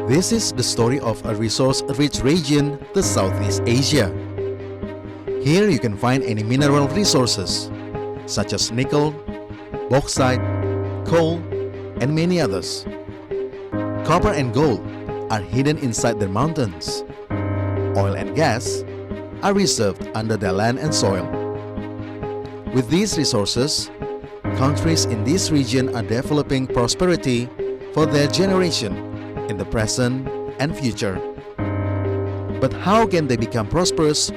This is the story of a resource-rich region, the Southeast Asia. Here you can find any mineral resources, such as nickel, bauxite, coal, and many others. Copper and gold are hidden inside their mountains. Oil and gas are reserved under their land and soil. With these resources, countries in this region are developing prosperity for their generation in the present and future. But how can they become prosperous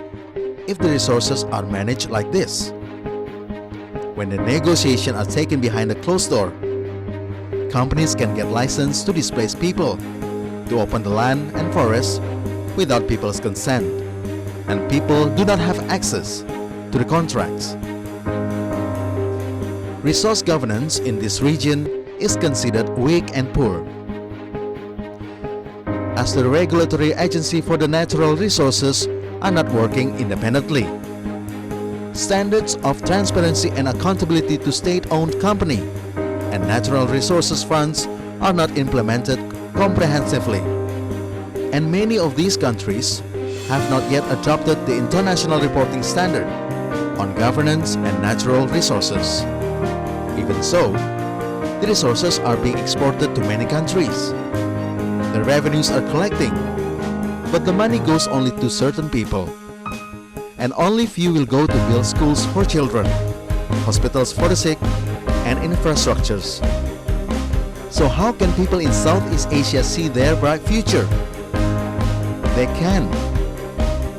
if the resources are managed like this? When the negotiations are taken behind a closed door, companies can get license to displace people, to open the land and forests without people's consent, and people do not have access to the contracts. Resource governance in this region is considered weak and poor, as the regulatory agency for the natural resources are not working independently. Standards of transparency and accountability to state-owned company and natural resources funds are not implemented comprehensively. And many of these countries have not yet adopted the international reporting standard on governance and natural resources. Even so, the resources are being exported to many countries. The revenues are collecting, but the money goes only to certain people. And only few will go to build schools for children, hospitals for the sick, and infrastructures. So how can people in Southeast Asia see their bright future? They can,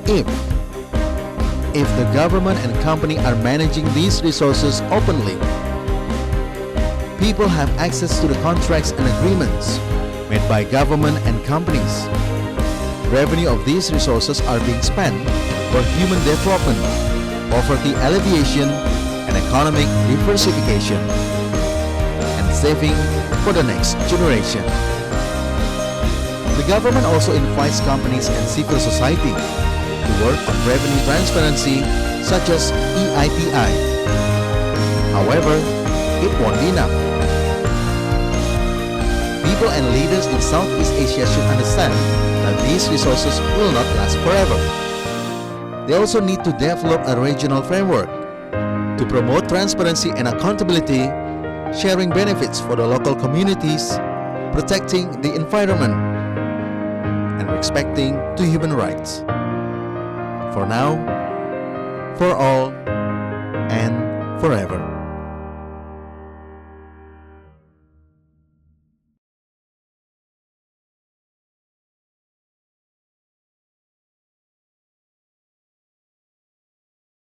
if the government and company are managing these resources openly. People have access to the contracts and agreements made by government and companies. Revenue of these resources are being spent for human development, poverty alleviation, and economic diversification, and saving for the next generation. The government also invites companies and civil society to work on revenue transparency, such as EITI. However, it won't be enough. People and leaders in Southeast Asia should understand that these resources will not last forever. They also need to develop a regional framework to promote transparency and accountability, sharing benefits for the local communities, protecting the environment, and respecting to human rights. For now, for all, and forever.